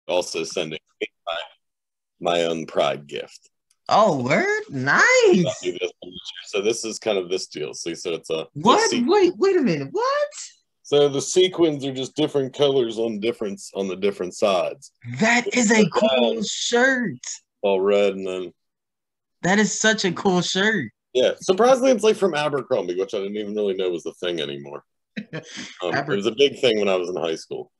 Also sending me my own pride gift. Oh, word, nice. So this is kind of this deal. See, so it's a What? Wait a minute. What? so the sequins are just different colors on the different sides. That is a cool shirt. All red and then that is such a cool shirt. Yeah, surprisingly, it's like from Abercrombie, which I didn't even really know was a thing anymore. It was a big thing when I was in high school.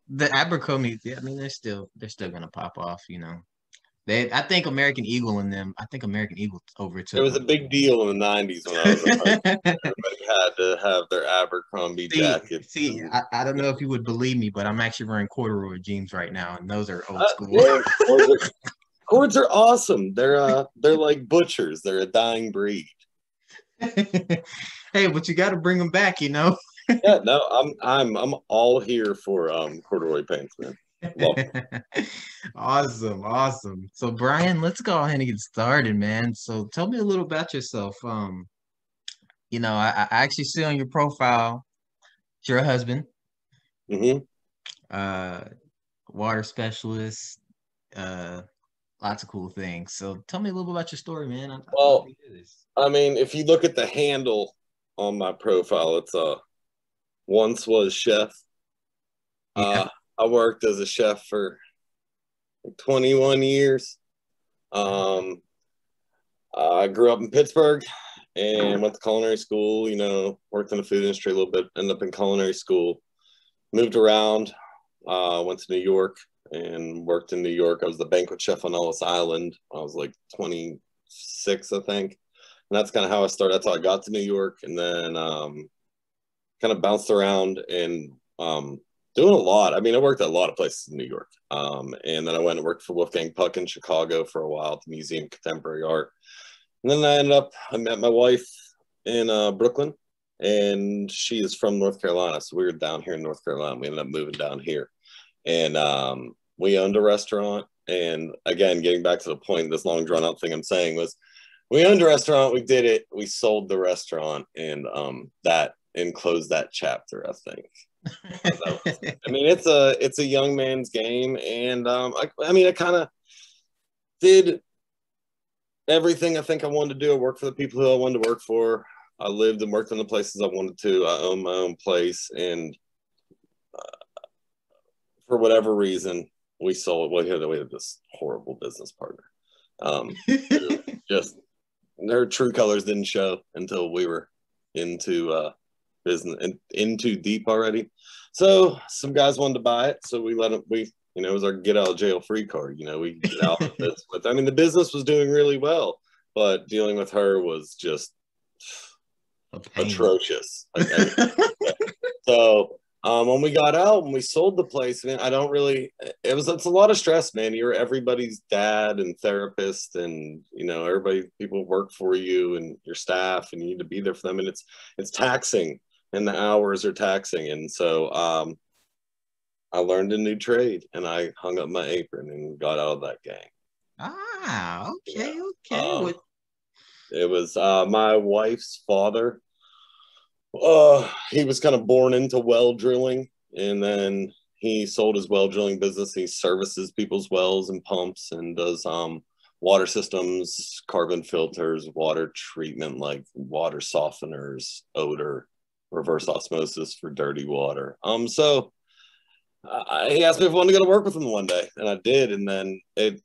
The Abercrombie, I mean, they're still gonna pop off, you know. I think American Eagle overtook. It was a big deal in the '90s when I was in high school. Everybody had to have their Abercrombie jackets. I don't know if you would believe me, but I'm actually wearing corduroy jeans right now, and those are old school. Cords are awesome. They're like butchers. They're a dying breed. Hey, but you got to bring them back, you know. Yeah, no, I'm all here for corduroy pants, man. Awesome. So Brian, let's go ahead and get started, man. So tell me a little about yourself. You know, I actually see on your profile you're a husband. Mm-hmm. Water specialist, lots of cool things. So tell me a little bit about your story, man. Well, I mean, if you look at the handle on my profile, it's once was chef. Yeah. I worked as a chef for 21 years. I grew up in Pittsburgh and went to culinary school, you know, worked in the food industry a little bit, ended up in culinary school, moved around, went to New York and worked in New York. I was the banquet chef on Ellis Island. I was like 26, I think. And that's kind of how I started. That's how I got to New York. And then kind of bounced around and doing a lot. I mean, I worked at a lot of places in New York. And then I went and worked for Wolfgang Puck in Chicago for a while at the Museum of Contemporary Art. And then I met my wife in Brooklyn, and she is from North Carolina. So we were down here in North Carolina. We ended up moving down here. And we owned a restaurant. And again, getting back to the point, this long drawn out thing I'm saying was, we owned a restaurant, we did it, we sold the restaurant, and that and closed that chapter, I think. I mean, it's a young man's game, and I mean, I kind of did everything I think I wanted to do. I worked for the people who I wanted to work for. I lived and worked in the places I wanted to. I owned my own place, and for whatever reason, we sold. Well, here we had this horrible business partner. Just their true colors didn't show until we were into business and into deep already. So some guys wanted to buy it, so we let them. You know, it was our get out of jail free card. You know, we get out of this. I mean, the business was doing really well, but dealing with her was just atrocious. So when we got out, when we sold the place, man, it's a lot of stress, man. You're everybody's dad and therapist, and you know, people work for you and your staff, and you need to be there for them, and it's taxing, and the hours are taxing, and so I learned a new trade, and I hung up my apron and got out of that gang. Okay. It was my wife's father. He was kind of born into well drilling, and then he sold his well drilling business. He services people's wells and pumps and does water systems, carbon filters, water treatment, like water softeners, odor, reverse osmosis for dirty water. So he asked me if I wanted to go to work with him one day, and I did. And then it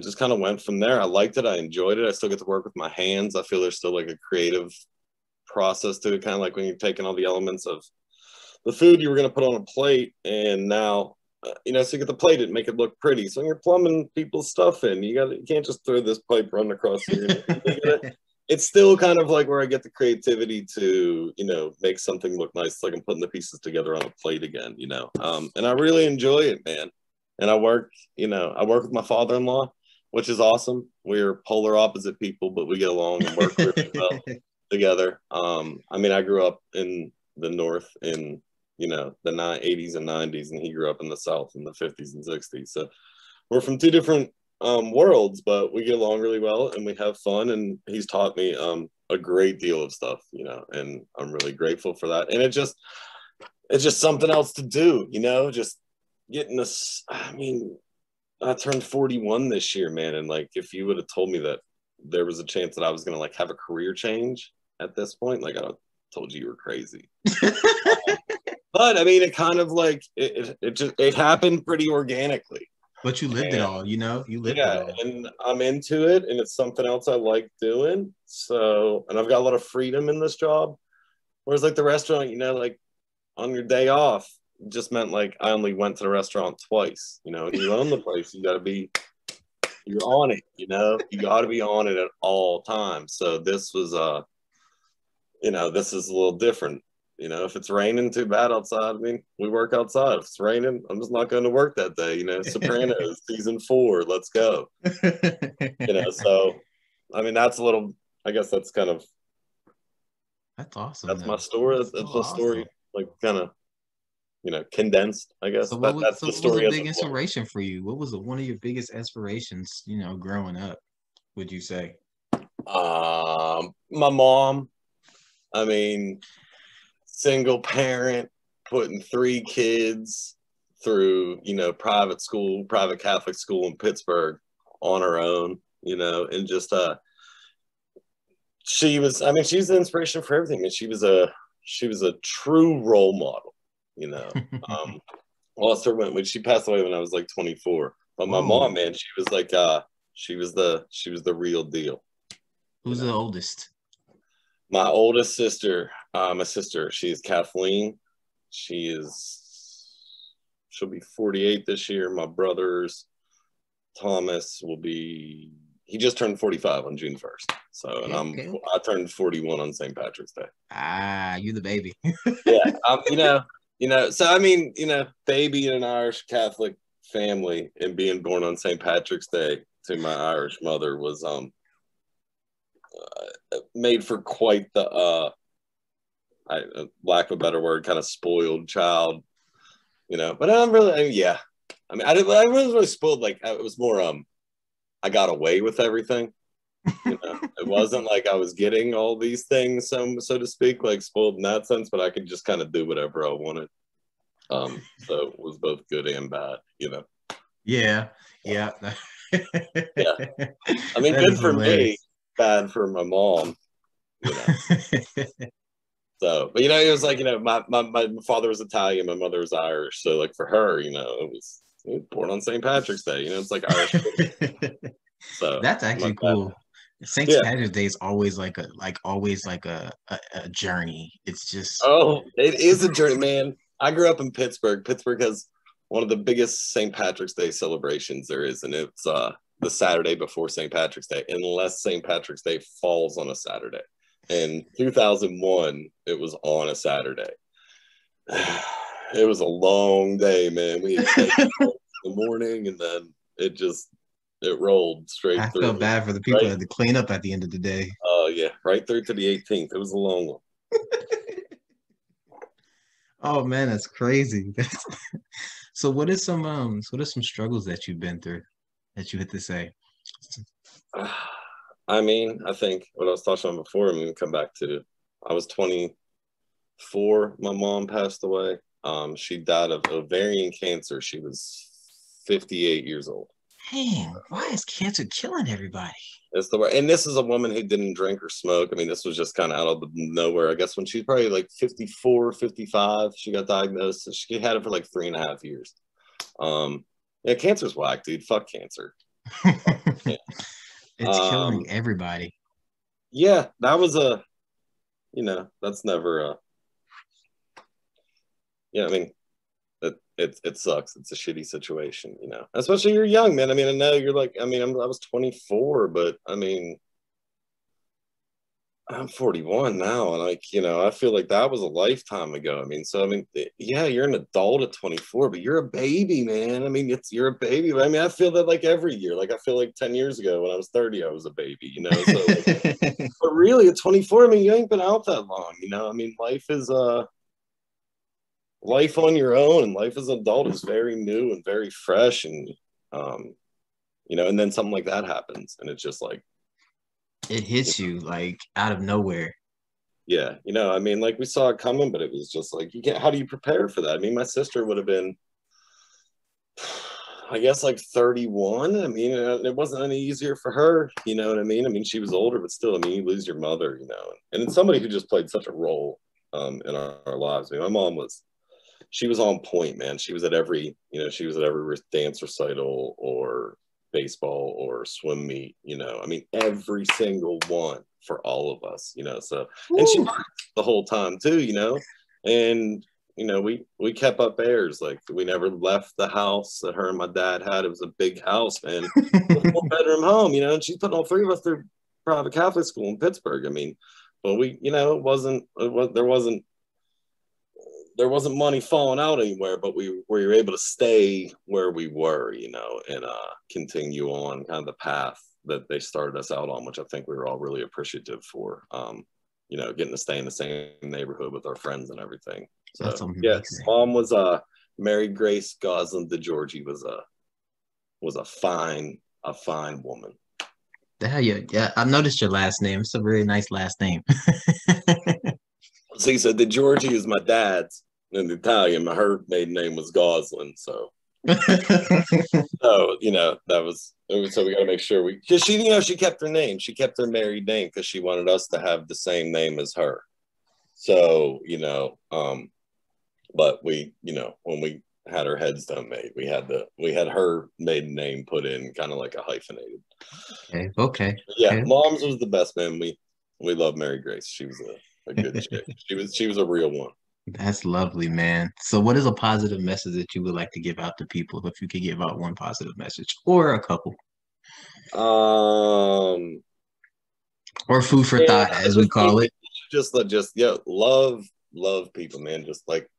just kind of went from there. I liked it. I enjoyed it. I still get to work with my hands. I feel there's still like a creative process to it, kind of like when you're taking all the elements of the food you were going to put on a plate, and now you know, so you get the plate and make it look pretty. So when you're plumbing people's stuff in, you can't just throw this pipe running across here. It's still kind of like where I get the creativity to, you know, make something look nice. It's like I'm putting the pieces together on a plate again, you know. And I really enjoy it, man. And I work with my father-in-law, which is awesome. We're polar opposite people, but we get along and work really well together. I mean, I grew up in the North in, you know, the 80s and 90s, and he grew up in the South in the 50s and 60s. So we're from two different worlds, but we get along really well and we have fun. And he's taught me a great deal of stuff, you know, and I'm really grateful for that. And it's just something else to do, you know, just getting this, I mean, I turned 41 this year, man. And like, if you would have told me that there was a chance that I was going to like have a career change at this point, like I told you were crazy. But I mean, it kind of like, it happened pretty organically. But you lived it all, you know, you lived it Yeah, all. and I'm into it, and it's something else I like doing. So, and I've got a lot of freedom in this job. Whereas, like the restaurant, you know, like on your day off, it just meant like I only went to the restaurant twice. You know, and you own the place, you're on it. You know, you got to be on it at all times. So this was, you know, this is a little different. You know, if it's raining too bad outside, I mean, we work outside. If it's raining, I'm just not going to work that day. You know, Sopranos season 4, let's go. You know, so I mean, that's a little. I guess that's kind of That's awesome, that's my though. story. That's so That's my story, awesome. like kind of, you know, condensed. I guess So what was that's so the what was a story as big a whole. inspiration for you? What was one of your biggest inspirations, you know, growing up, would you say? My mom. I mean, single parent, putting 3 kids through, you know, private Catholic school in Pittsburgh on her own, you know, and just she was, I mean, she's the inspiration for everything. And she was a true role model, you know. Lost her when she passed away when I was like 24. But my mom, Whoa. man, she was like she was the real deal, you Who's know. the oldest? My oldest sister, my sister, she is Kathleen. She'll be 48 this year. My brother's Thomas he just turned 45 on June 1st. So, and Okay, okay, okay. I turned 41 on St. Patrick's Day. Ah, you the baby. Yeah. So I mean, you know, baby in an Irish Catholic family and being born on St. Patrick's Day to my Irish mother was, made for quite the, lack of a better word, kind of spoiled child, you know. But I'm really, I mean, yeah. I mean, I was really spoiled. Like it was more, I got away with everything. You know, it wasn't like I was getting all these things, so to speak, like spoiled in that sense. But I could just kind of do whatever I wanted. So it was both good and bad. You know. Yeah, yeah. Yeah. I mean, That good is for me, hilarious. bad for my mom. You know. So, but you know, it was like, you know, my father was Italian, my mother was Irish. So, like for her, you know, it was born on St. Patrick's Day. You know, it's like Irish. So, That's I'm like actually that. cool. St. Yeah. Patrick's Day is always like a journey. It's just Oh, it is a journey, man. I grew up in Pittsburgh. Pittsburgh has one of the biggest St. Patrick's Day celebrations there is, and it's the Saturday before St. Patrick's Day, unless St. Patrick's Day falls on a Saturday. In 2001, it was on a Saturday. It was a long day, man. We had cake in the morning, and then it rolled straight I through. felt bad for the people that Right? had to clean up at the end of the day. Oh yeah, right through to the 18th. It was a long one. Oh man, that's crazy. So what are some struggles that you've been through that you had to say? I mean, I think what I was touching on before, I'm going to come back to, I was 24. My mom passed away. She died of ovarian cancer. She was 58 years old. Dang, why is cancer killing everybody? It's the and this is a woman who didn't drink or smoke. I mean, this was just kind of out of the nowhere. I guess when she's probably like 54, 55, she got diagnosed. So she had it for like 3.5 years. Yeah, cancer's whack, dude. Fuck cancer. Yeah. It's killing Um, everybody. yeah, that was that's never I mean, it sucks. It's a shitty situation, you know. Especially you're young, man. I mean, I know you're like, I mean, I was 24, but I mean, I'm 41 now, and like, you know, I feel like that was a lifetime ago. I mean, so I mean, yeah, you're an adult at 24, but you're a baby, man. I mean, you're a baby. I mean, I feel that like every year. Like I feel like 10 years ago when I was 30, I was a baby, you know. So, like, but really, at 24, I mean, you ain't been out that long, you know. I mean, life on your own and life as an adult is very new and very fresh, and um, you know, and then something like that happens, and it's just like, It hits you like out of nowhere. yeah, you know, I mean, like we saw it coming, but it was just like you can't. How do you prepare for that? I mean, my sister would have been I guess like 31. I mean, it wasn't any easier for her. You know what I mean? I mean, she was older, but still, I mean, you lose your mother, you know, and it's somebody who just played such a role in our lives. I mean, my mom she was on point, man. She was at every, you know, she was at every dance recital or baseball or swim meet, you know, I mean, every single one for all of us, you know, so, and she worked the whole time too, you know, and, you know, we kept up airs. Like, we never left the house that her and my dad had. It was a big house, man. A 4-bedroom home, you know, and she's putting all 3 of us through private Catholic school in Pittsburgh. I mean, but we, you know, there wasn't money falling out anywhere, but we were able to stay where we were, you know, and continue on kind of the path that they started us out on, which I think we were all really appreciative for. You know, getting to stay in the same neighborhood with our friends and everything. So, That's amazing. yeah, mom was Mary Grace Goslin de Giorgi was a fine woman. Yeah, I noticed your last name. It's a very nice last name. See, so the Giorgi is my dad's in Italian. Her maiden name was Goslin, so you know, so we got to make sure because she, you know, she kept her name. She kept her married name because she wanted us to have the same name as her. So, you know, but we, you know, when we had her headstone made, we had her maiden name put in kind of like a hyphenated. Okay. Yeah, mom's was the best, man. We love Mary Grace. She was a good chick. She was a real one. That's lovely, man. So what is a positive message that you would like to give out to people if you could give out one positive message or a couple? Or food for thought, as we call it. Just love people, man. Just like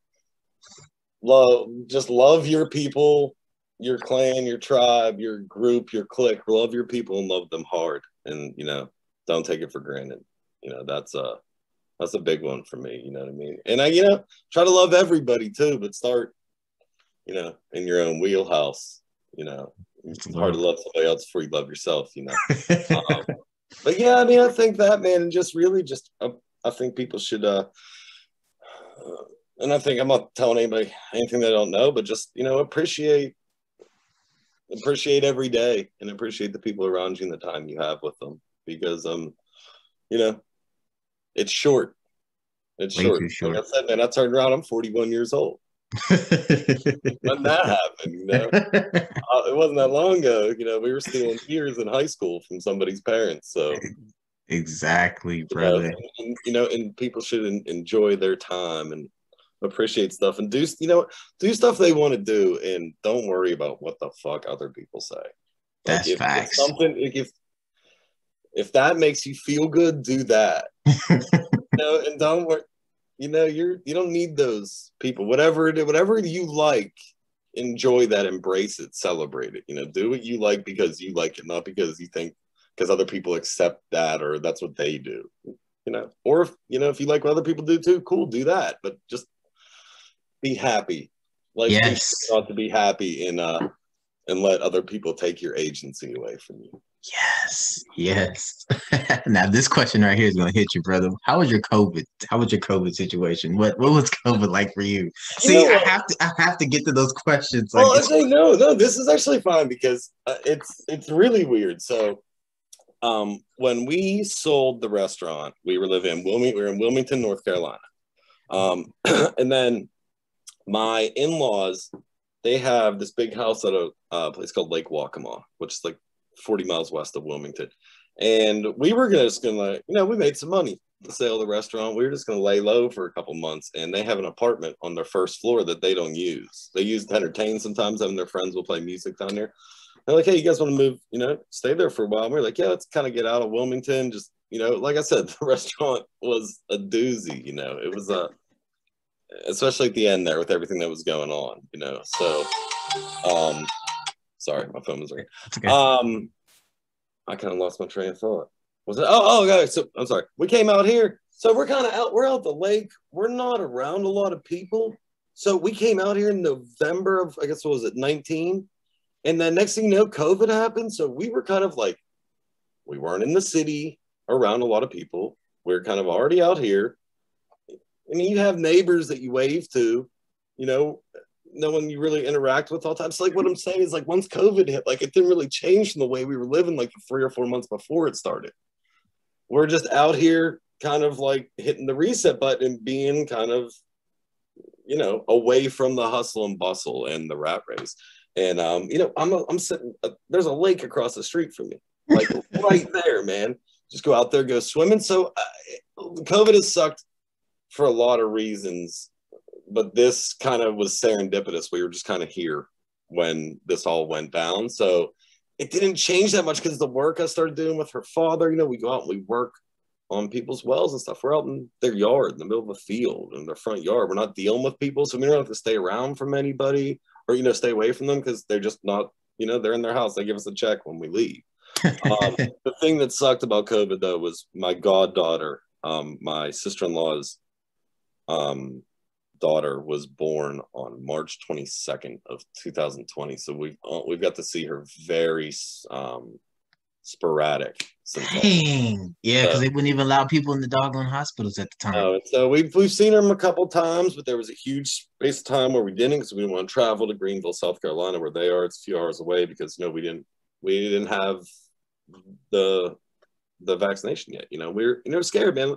love your people, your clan, your tribe, your group, your clique. Love your people and love them hard. And, you know, don't take it for granted. You know, that's a big one for me. You know what I mean? And I, you know, try to love everybody too, but start, you know, in your own wheelhouse. You know, it's hard to love somebody else before you love yourself, you know. But yeah, I mean, I think that, man, and just really I think people should, and I think I'm not telling anybody anything they don't know, but just, you know, appreciate every day and appreciate the people around you and the time you have with them, because, you know, it's short. It's Way short. too short. Like I said, man, I turned around, I'm 41 years old. When that happened, you know, it wasn't that long ago. You know, we were stealing tears in high school from somebody's parents. So exactly, brother. You know, and people should enjoy their time and appreciate stuff and do stuff they want to do, and don't worry about what the fuck other people say. That's like facts. If that makes you feel good, do that. You know, and don't worry. You know, you don't need those people. Whatever you like, enjoy that, embrace it, celebrate it. You know, do what you like because you like it, not because you think because other people accept that or that's what they do. You know, or if you like what other people do too, cool, do that. But just be happy. Like, yes, not to be happy and let other people take your agency away from you. Yes. Now this question right here is gonna hit you, brother. How was your COVID situation? What was COVID like for you? See, I have to get to those questions. Well, actually, no, this is actually fine because it's really weird. So, when we sold the restaurant, we were in Wilmington, North Carolina, and then my in-laws, they have this big house at a place called Lake Waccamaw, which is like 40 miles west of Wilmington. And we were just gonna, you know, we made some money to sell the restaurant. We were just gonna lay low for a couple months. And they have an apartment on their first floor that they don't use. They use to entertain sometimes, having their friends will play music down there. They're like, hey, you guys want to move, you know, stay there for a while? And we're like, yeah, let's kind of get out of Wilmington. Just, you know, like I said, the restaurant was a doozy, you know, it was especially at the end there with everything that was going on, you know. So sorry, my phone was ringing. Okay. I kind of lost my train of thought. Was it? Oh, guys. So I'm sorry. We came out here, so we're kind of out. We're out the lake. We're not around a lot of people. So we came out here in November of, I guess, what was it, 19? And then next thing you know, COVID happened. So we were kind of like, we weren't in the city around a lot of people. We're kind of already out here. I mean, you have neighbors that you wave to, you know, no one you really interact with all the time. So like what I'm saying is like once COVID hit, like it didn't really change from the way we were living like the 3 or 4 months before it started. We're just out here kind of like hitting the reset button and being kind of, you know, away from the hustle and bustle and the rat race. And you know, I'm sitting. There's a lake across the street from me, like right there, man. Just go out there, go swimming. So COVID has sucked for a lot of reasons, but this kind of was serendipitous. We were just kind of here when this all went down. So it didn't change that much because the work I started doing with her father, you know, we go out and we work on people's wells and stuff. We're out in their yard, in the middle of a field, in their front yard. We're not dealing with people, so we don't have to stay around from anybody or, you know, stay away from them because they're just not, you know, they're in their house. They give us a check when we leave. The thing that sucked about COVID, though, was my goddaughter, my sister-in-law's daughter was born on March 22nd of 2020. So we've got to see her very sporadic. Dang. Yeah, because they wouldn't even allow people in the doggone hospitals at the time. So we've seen her a couple times, but there was a huge space of time where we didn't because we didn't want to travel to Greenville, South Carolina, where they are. It's a few hours away because, you know, we didn't have the vaccination yet. You know, we were scared, man.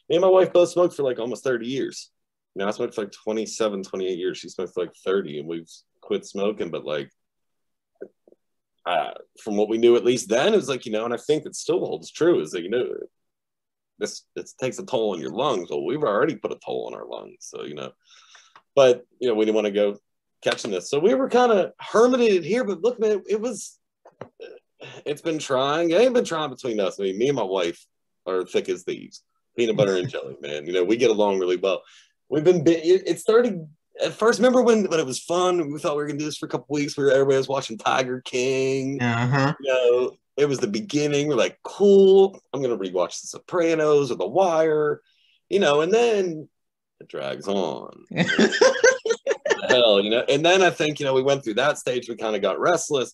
Me and my wife both smoked for like almost 30 years. You know, I smoked for like 27, 28 years. She smoked for like 30, and we've quit smoking. But like, from what we knew at least then, it was like, you know, and I think it still holds true, is that, you know, it takes a toll on your lungs. Well, we've already put a toll on our lungs. So, you know, but, you know, we didn't want to go catching this. So we were kind of hermited here. But look, man, it's been trying. It ain't been trying between us. I mean, me and my wife are thick as thieves. Peanut butter and jelly, man. You know, we get along really well. It started at first. Remember when it was fun? We thought we were gonna do this for a couple weeks. Everybody was watching Tiger King. Uh-huh. You know, it was the beginning. We're like, cool. I'm gonna rewatch The Sopranos or The Wire. You know, and then it drags on. Hell, you know. And then I think, you know, we went through that stage. We kind of got restless,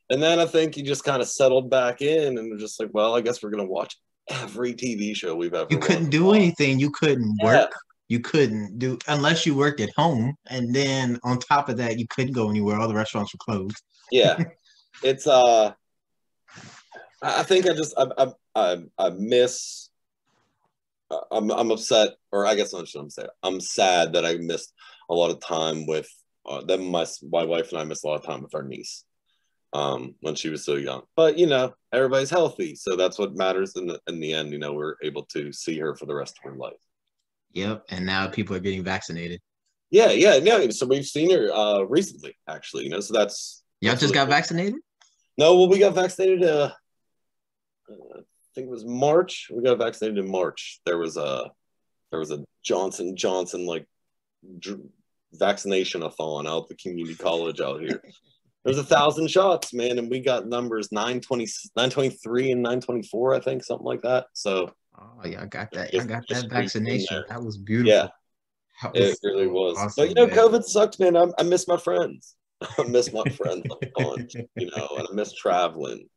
and then I think you just kind of settled back in, and we're just like, well, I guess we're gonna watch every TV show we've ever. You couldn't do anything. You couldn't work. You couldn't do unless you worked at home, and then on top of that, you couldn't go anywhere. All the restaurants were closed. Yeah, it's I think I miss. I'm upset, or I guess I shouldn't say it. I'm sad that I missed a lot of time with them. My wife and I missed a lot of time with our niece when she was so young. But you know, everybody's healthy, so that's what matters in the end. You know, we're able to see her for the rest of her life. Yep, and now people are getting vaccinated. Yeah. So we've seen her recently, actually. You know, so that's y'all just got vaccinated. No, well, we got vaccinated. I think it was March. We got vaccinated in March. There was a Johnson like vaccination-a-thon out at the community college out here. There's 1,000 shots, man, and we got numbers 923 and 924, I think, something like that. So. Oh yeah, I got that. I got that vaccination. That was beautiful. Yeah, it really was. Awesome, but you know, man. COVID sucks, man. I miss my friends. I miss my friends on, you know, and I miss traveling.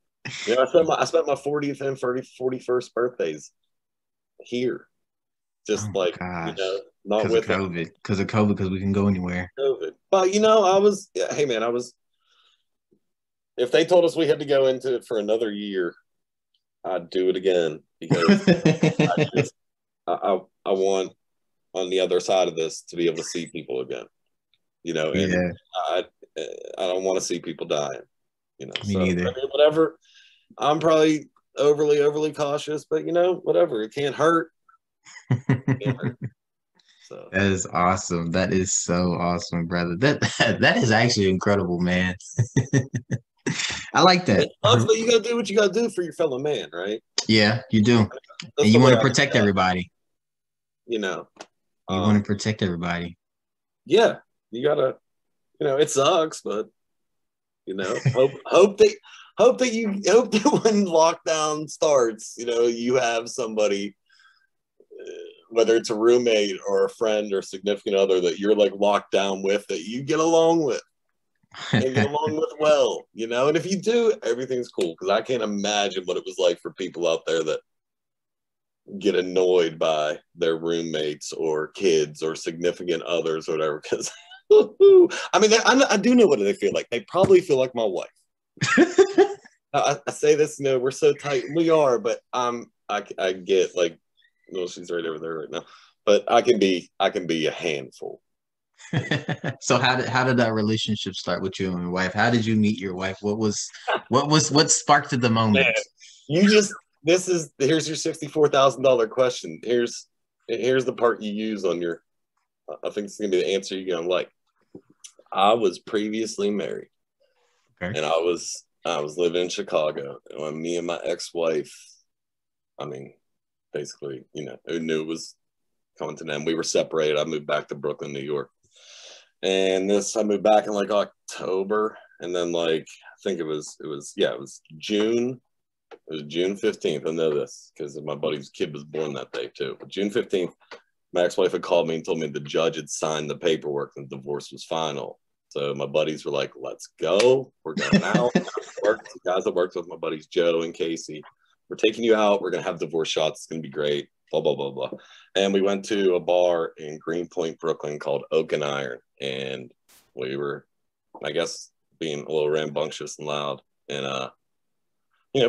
You know, I spent my 40th and 41st birthdays here. Just you know, not with COVID. Because of COVID, because we can go anywhere. COVID. But you know, hey man, if they told us we had to go into it for another year, I'd do it again because I want on the other side of this to be able to see people again, you know, and I don't want to see people dying, you know. Me neither. I mean, whatever. I'm probably overly cautious, but you know, whatever. It can't hurt. It can't hurt. So. That is awesome. That is so awesome, brother. That is actually incredible, man. I like that. But you gotta do what you gotta do for your fellow man, right? Yeah, you do. And you want to protect everybody. You know. You want to protect everybody. Yeah. You gotta, you know, it sucks, but you know, hope that when lockdown starts, you know, you have somebody, whether it's a roommate or a friend or significant other that you're like locked down with, that you get along with. And get along with well, you know, and if you do, everything's cool. Because I can't imagine what it was like for people out there that get annoyed by their roommates or kids or significant others or whatever. Because I mean, I do know what they feel like. They probably feel like my wife. I say this, we're so tight. We are, but I get like, well, she's right over there right now. But I can be a handful. So how did that relationship start with you and your wife? How did you meet your wife? What sparked the moment? Man, here's your $64,000 question. Here's the part you use on your. I think it's gonna be the answer you're gonna like. I was previously married, okay, and I was living in Chicago, and when me and my ex-wife, I mean, basically, who knew it was coming to an end. We were separated. I moved back to Brooklyn, New York. And I moved back in like October, and then like I think it was June. It was June 15th. I know this because my buddy's kid was born that day too. But June 15th, my ex-wife had called me and told me the judge had signed the paperwork and the divorce was final. So my buddies were like, "Let's go. We're going out." The guys that worked with my buddies Joe and Casey, we're taking you out. We're gonna have divorce shots. It's gonna be great. Blah blah blah blah. And we went to a bar in Greenpoint, Brooklyn called Oak and Iron. And we were, I guess, being a little rambunctious and loud and,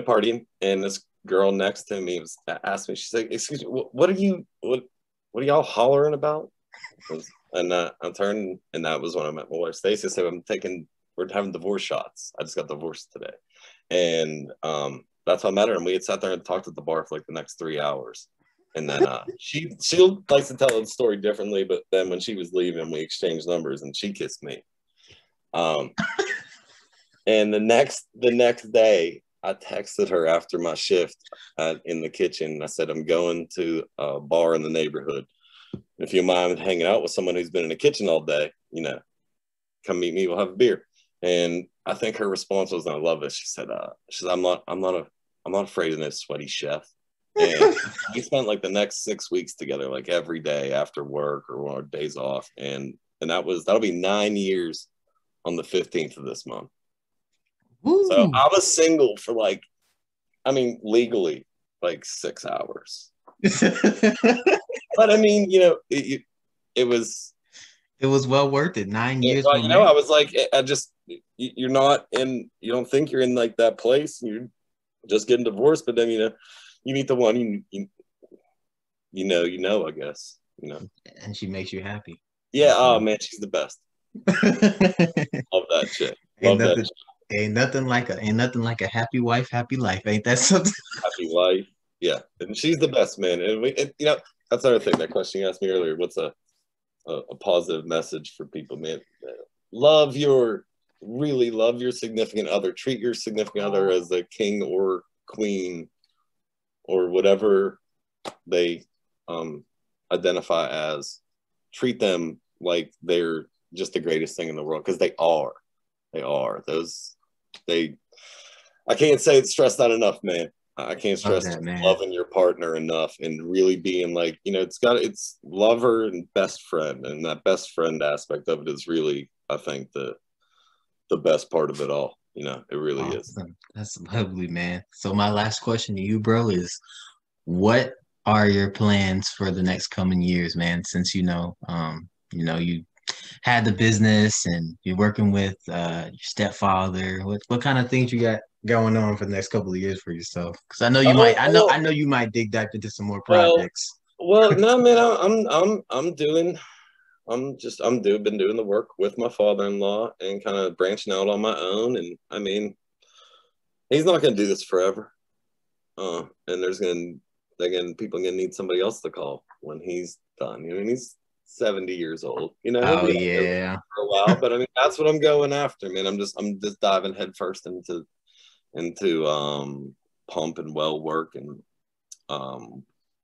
partying. And this girl next to me asked me, she's like, "Excuse me, what are y'all hollering about?" And I turned, and that was when I met my wife, Stacey. So we're having divorce shots. I just got divorced today. And that's how I met her. And we had sat there and talked at the bar for like the next 3 hours. And then she likes to tell the story differently, but then when she was leaving, we exchanged numbers and she kissed me. And the next day, I texted her after my shift in the kitchen. I said, "I'm going to a bar in the neighborhood. If you mind hanging out with someone who's been in the kitchen all day, come meet me. We'll have a beer." And I think her response was, and I love it. She said, "I'm not afraid of no sweaty chef." And we spent like the next 6 weeks together, like every day after work or on our days off. And that'll be 9 years on the 15th of this month. Woo. So I was single for legally like 6 hours. But I mean, it was well worth it. 9 years. I was like, you don't think you're in like that place. You're just getting divorced, but then, you meet the one I guess, And she makes you happy. Yeah. Oh man, she's the best. Love that shit. Ain't nothing like a happy wife, happy life. Ain't that something? Happy life. Yeah. And she's the best, man. And that's another thing, that question you asked me earlier. What's a positive message for people, man? Really love your significant other. Treat your significant other as a king or queen or whatever they identify as. Treat them like they're just the greatest thing in the world, because they are. I can't say it's stressed out enough, man. I can't stress loving your partner enough and really being like, it's lover and best friend, and that best friend aspect of it is really, I think, the best part of it all. It really is. That's lovely, man. So my last question to you, bro, is what are your plans for the next coming years, man? Since you had the business and you're working with your stepfather, what kind of things you got going on for the next couple of years for yourself? Because I know you might. I know you might dig back into some more projects. Well, no, man. Been doing the work with my father-in-law and kind of branching out on my own. And I mean, he's not going to do this forever. And people are going to need somebody else to call when he's done. He's 70 years old. Oh yeah. For a while, but I mean, that's what I'm going after, man. I'm just diving headfirst into pump and well work and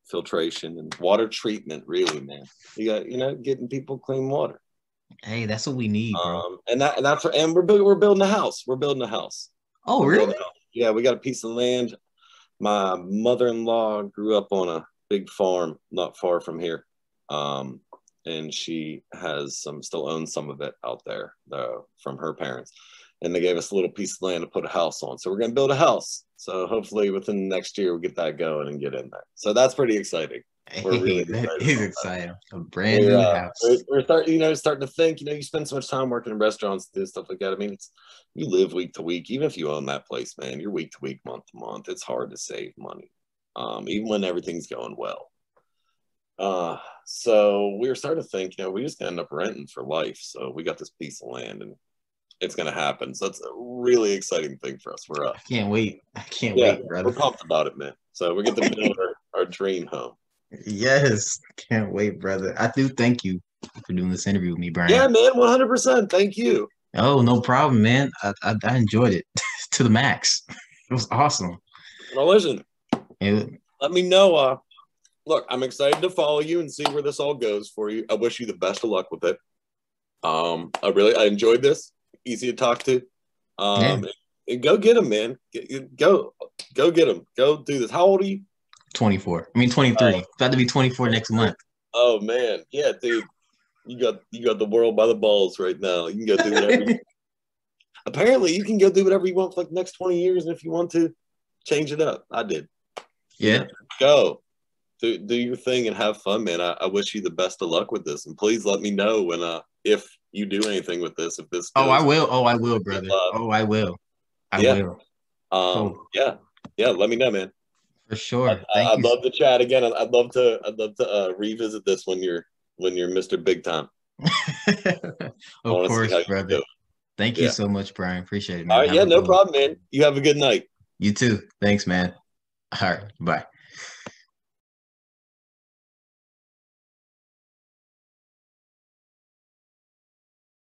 filtration and water treatment, really, man. You got getting people clean water. Hey, that's what we need, bro. And we're building a house. Oh, really? Yeah, we got a piece of land. My mother-in-law grew up on a big farm not far from here, and she still owns some of it out there from her parents. And they gave us a little piece of land to put a house on. So we're going to build a house. So hopefully within the next year, we'll get that going and get in there. So that's pretty exciting. We're really Hey, that excited is about exciting. A that. brand new house. We're starting to think, you spend so much time working in restaurants, and stuff like that. I mean, you live week to week. Even if you own that place, man, you're week to week, month to month. It's hard to save money, even when everything's going well. So we were starting to think, we just gonna end up renting for life. So we got this piece of land, and it's gonna happen. So it's a really exciting thing for us. We're up. I can't wait. I can't Yeah, wait, brother. we're pumped about it, man. So we get to build our dream home. Yes, can't wait, brother. I do thank you for doing this interview with me, Yeah, Brian. man, 100%. Thank you. Oh, no problem, man. I enjoyed it to the max. It was awesome. Now listen, It, let me know. Look, I'm excited to follow you and see where this all goes for you. I wish you the best of luck with it. I enjoyed this. Easy to talk to. yeah, And go get him, man. Go get him. Go do this. How old are you? 24. I mean 23. About to be 24 next month. Oh man, yeah, dude. You got the world by the balls right now. You can go do whatever. Apparently, you can go do whatever you want for like the next 20 years, and if you want to, change it up. I did. Yeah. Go. Do your thing and have fun, man. I wish you the best of luck with this, and please let me know when if you do anything with this. If this Oh, I goes, will. Oh, I will, brother. Oh, I will. I yeah. will. Oh, Yeah. Let me know, man. for sure. Thank I'd you. love to chat again. I'd love to revisit this when you're Mr. Big Time. I Of want to see how course, you brother. do. Thank you Yeah. so much, Brian. Appreciate it, All man. right. Have Yeah. a No good one. problem, man. You have a good night. You too. Thanks, man. All right. Bye.